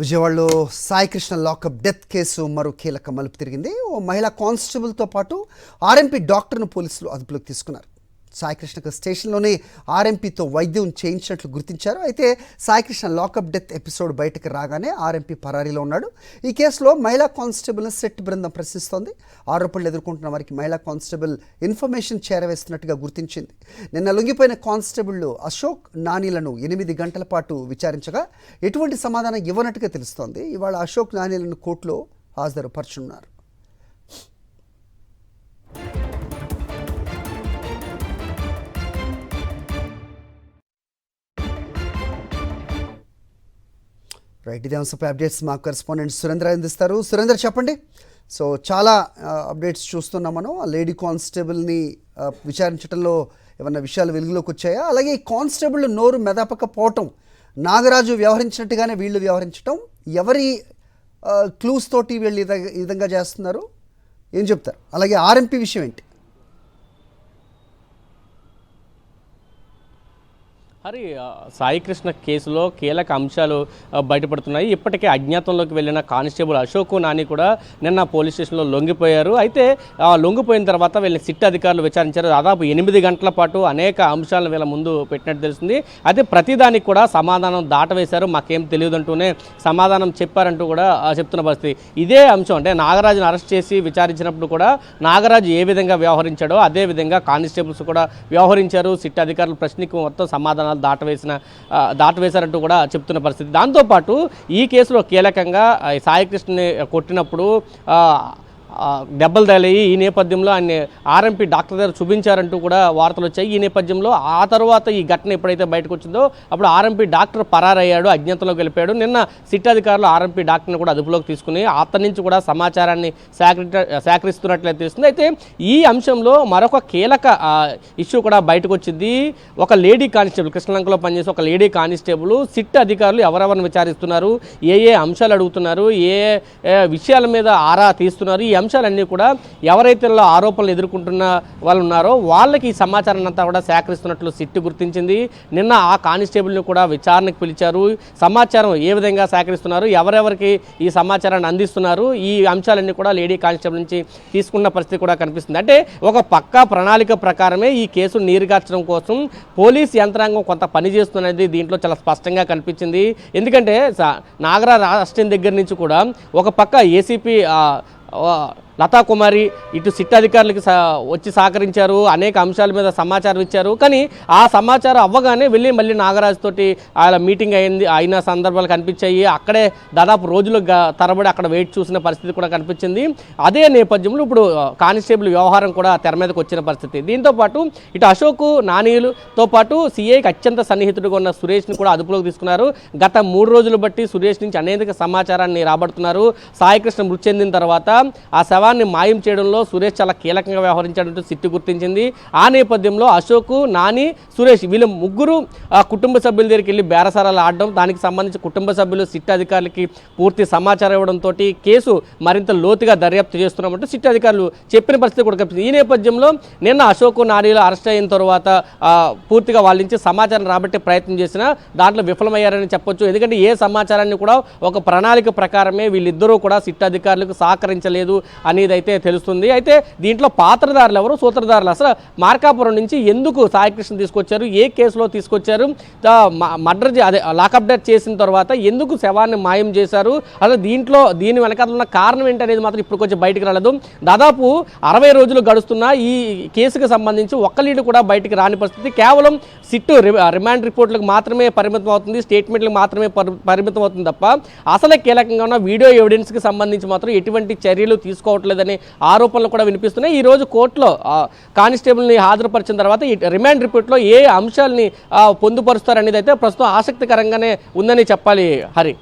విజయవాడలో Saikrishna lockup death case మరో కీలక మలుపు తిరిగింది. ఓ మహిళా కానిస్టేబుల్తో పాటు ఆర్ఎంపీ డాక్టర్ను పోలీసులు అదుపులోకి తీసుకున్నారు. సాయికృష్ణకు స్టేషన్లోనే ఆర్ఎంపీతో వైద్యం చేయించినట్లు గుర్తించారు. అయితే సాయికృష్ణ లాకప్ డెత్ ఎపిసోడ్ బయటకు రాగానే ఆర్ఎంపీ పరారీలో ఉన్నాడు. ఈ కేసులో మహిళా కానిస్టేబుల్ను సెట్ బృందం ప్రశ్నిస్తోంది. ఆరోపణలు ఎదుర్కొంటున్న వారికి మహిళా కానిస్టేబుల్ ఇన్ఫర్మేషన్ చేరవేస్తున్నట్టుగా గుర్తించింది. నిన్న లొంగిపోయిన కానిస్టేబుళ్లు అశోక్, నానీలను 8 గంటల పాటు విచారించగా ఎటువంటి సమాధానం ఇవ్వనట్టుగా తెలుస్తోంది. ఇవాళ అశోక్, నానీలను కోర్టులో హాజరుపరచున్నారు. రైట్, ఇదే అంశంపై అప్డేట్స్ మా కరెస్పాండెంట్ సురేంద్ర అందిస్తారు. సురేంద్ర, చెప్పండి. సో చాలా అప్డేట్స్ చూస్తున్నాం మనం. ఆ లేడీ కానిస్టేబుల్ని విచారించడంలో ఏమన్నా విషయాలు వెలుగులోకి వచ్చాయా? అలాగే ఈ కానిస్టేబుల్ నోరు మెదపకపోవటం, నాగరాజు వ్యవహరించినట్టుగానే వీళ్ళు వ్యవహరించడం, ఎవరి క్లూస్ తోటి వీళ్ళు ఈ విధంగా చేస్తున్నారు, ఏం చెప్తారు? అలాగే ఆర్ఎంపీ విషయం ఏంటి? హరి, సాయికృష్ణ కేసులో కీలక అంశాలు బయటపడుతున్నాయి. ఇప్పటికే అజ్ఞాతంలోకి వెళ్ళిన కానిస్టేబుల్ అశోక్, నాని కూడా నిన్న పోలీస్ స్టేషన్లో లొంగిపోయారు. అయితే లొంగిపోయిన తర్వాత వీళ్ళని సిట్ అధికారులు విచారించారు. దాదాపు 8 గంటల పాటు అనేక అంశాలను వీళ్ళ ముందు పెట్టినట్టు తెలుస్తుంది. అయితే ప్రతిదానికి కూడా సమాధానం దాటవేశారు. మాకేం తెలియదంటూనే సమాధానం చెప్పారంటూ కూడా చెప్తున్న పరిస్థితి. ఇదే అంశం అంటే నాగరాజును అరెస్ట్ చేసి విచారించినప్పుడు కూడా నాగరాజు ఏ విధంగా వ్యవహరించాడో అదే విధంగా కానిస్టేబుల్స్ కూడా వ్యవహరించారు. సిట్ అధికారులు ప్రశ్నకు మొత్తం సమాధానం దాటవేశారంటూ కూడా చెప్తున్న పరిస్థితి. దాంతోపాటు ఈ కేసులో కీలకంగా సాయికృష్ణని కొట్టినప్పుడు దెబ్బలు తగిలాయి. ఈ నేపథ్యంలో ఆయన ఆర్ఎంపీ డాక్టర్ దగ్గర చూపించారంటూ కూడా వార్తలు వచ్చాయి. ఈ నేపథ్యంలో ఆ తర్వాత ఈ ఘటన ఎప్పుడైతే బయటకు వచ్చిందో అప్పుడు ఆర్ఎంపీ డాక్టర్ పరారయ్యాడు, అజ్ఞాతంలోకి వెళ్ళిపోయాడు. నిన్న సిట్ అధికారులు ఆర్ఎంపీ డాక్టర్ని కూడా అదుపులోకి తీసుకుని అతని నుంచి కూడా సమాచారాన్ని సేకరిస్తున్నట్లయితే తెలుస్తుంది. అయితే ఈ అంశంలో మరొక కీలక ఇష్యూ కూడా బయటకు వచ్చింది. ఒక లేడీ కానిస్టేబుల్, కృష్ణలంకలో పనిచేసే ఒక లేడీ కానిస్టేబుల్ సిట్ అధికారులు ఎవరెవరిని విచారిస్తున్నారు, ఏ అంశాలు అడుగుతున్నారు, ఏ విషయాల మీద ఆరా తీస్తున్నారు, ఈ అంశాలన్నీ కూడా ఎవరైతే ఆరోపణలు ఎదుర్కొంటున్న వాళ్ళు ఉన్నారో వాళ్ళకి ఈ సమాచారాన్ని అంతా కూడా సేకరిస్తున్నట్లు సిట్ గుర్తించింది. నిన్న ఆ కానిస్టేబుల్ని కూడా విచారణకు పిలిచారు. సమాచారం ఏ విధంగా సేకరిస్తున్నారు, ఎవరెవరికి ఈ సమాచారాన్ని అందిస్తున్నారు, ఈ అంశాలన్నీ కూడా లేడీ కానిస్టేబుల్ నుంచి తీసుకున్న పరిస్థితి కూడా కనిపిస్తుంది. అంటే ఒక పక్కా ప్రణాళిక ప్రకారమే ఈ కేసు నీరుగార్చడం కోసం పోలీస్ యంత్రాంగం కొంత పని చేస్తున్నది దీంట్లో చాలా స్పష్టంగా కనిపించింది. ఎందుకంటే నాగరాజ్ అరెస్టిన్ దగ్గర నుంచి కూడా ఒక పక్క ఏసీపీ లతా కుమారి ఇటు సిట్ అధికారులకి వచ్చి సహకరించారు, అనేక అంశాల మీద సమాచారం ఇచ్చారు. కానీ ఆ సమాచారం అవ్వగానే వెళ్ళి మళ్ళీ నాగరాజు తోటి ఆయన మీటింగ్ అయిన సందర్భాలు కనిపించాయి. అక్కడే దాదాపు రోజులు తరబడి అక్కడ వెయిట్ చూసిన పరిస్థితి కూడా కనిపించింది. అదే నేపథ్యంలో ఇప్పుడు కానిస్టేబుల్ వ్యవహారం కూడా తెర మీదకి వచ్చిన పరిస్థితి. దీంతోపాటు ఇటు అశోక్, నానీలతో పాటు సిఐకి అత్యంత సన్నిహితుడిగా ఉన్న సురేష్ని కూడా అదుపులోకి తీసుకున్నారు. గత 3 రోజులు బట్టి సురేష్ నుంచి అనేక సమాచారాన్ని రాబడుతున్నారు. సాయికృష్ణ మృతి చెందిన తర్వాత ఆ శవాన్ని మాయం చేయడంలో సురేష్ చాలా కీలకంగా వ్యవహరించాడంటూ సిట్టు గుర్తించింది. ఆ నేపథ్యంలో అశోక్, నాని, సురేష్ వీళ్ళు ముగ్గురు కుటుంబ సభ్యుల దగ్గరికి వెళ్ళి బేరసారాలు ఆడడం, దానికి సంబంధించి కుటుంబ సభ్యులు సిట్ అధికారులకి పూర్తి సమాచారం ఇవ్వడంతో కేసు మరింత లోతుగా దర్యాప్తు చేస్తున్నామంటూ సిట్ అధికారులు చెప్పిన పరిస్థితి కూడా కనిపిస్తుంది. ఈ నేపథ్యంలో నిన్న అశోక్, నానీలు అరెస్ట్ అయిన తర్వాత పూర్తిగా వాళ్ళ నుంచి సమాచారం రాబట్టే ప్రయత్నం చేసినా దాంట్లో విఫలమయ్యారని చెప్పొచ్చు. ఎందుకంటే ఏ సమాచారాన్ని కూడా ఒక ప్రణాళిక ప్రకారమే వీళ్ళిద్దరూ కూడా సిట్ అధికారులకు సహకరించలేదు అనేది అయితే తెలుస్తుంది. అయితే దీంట్లో పాత్రధారులు ఎవరు, సూత్రధారులు, అసలు మార్కాపురం నుంచి ఎందుకు సాయికృష్ణ తీసుకొచ్చారు, ఏ కేసులో తీసుకొచ్చారు, మర్డర్ లాకప్ డెత్ చేసిన తర్వాత ఎందుకు శవాన్ని మాయం చేశారు, అసలు దీని వెనకాల ఉన్న కారణం ఏంటనేది మాత్రం ఇప్పుడు కొంచెం బయటికి రాలేదు. దాదాపు 60 రోజులు గడుస్తున్న ఈ కేసుకు సంబంధించి ఒక్క లీడ్ కూడా బయటికి రాని పరిస్థితి. కేవలం సిట్టు రిమాండ్ రిపోర్ట్లకు మాత్రమే పరిమితం అవుతుంది, స్టేట్మెంట్లకు మాత్రమే పరిమితం అవుతుంది తప్ప అసలే కీలకంగా ఉన్న వీడియో ఎవిడెన్స్కి సంబంధించి మాత్రం ఎటువంటి చర్యలు తీసుకోవట్లేదని ఆరోపణలు కూడా వినిపిస్తున్నాయి. ఈ రోజు కోర్టులో కానిస్టేబుల్ని హాజరుపరిచిన తర్వాత ఈ రిమాండ్ రిపోర్ట్లో ఏ అంశాలని పొందుపరుస్తారనేది అయితే ప్రస్తుతం ఆసక్తికరంగానే ఉందని చెప్పాలి. హరి.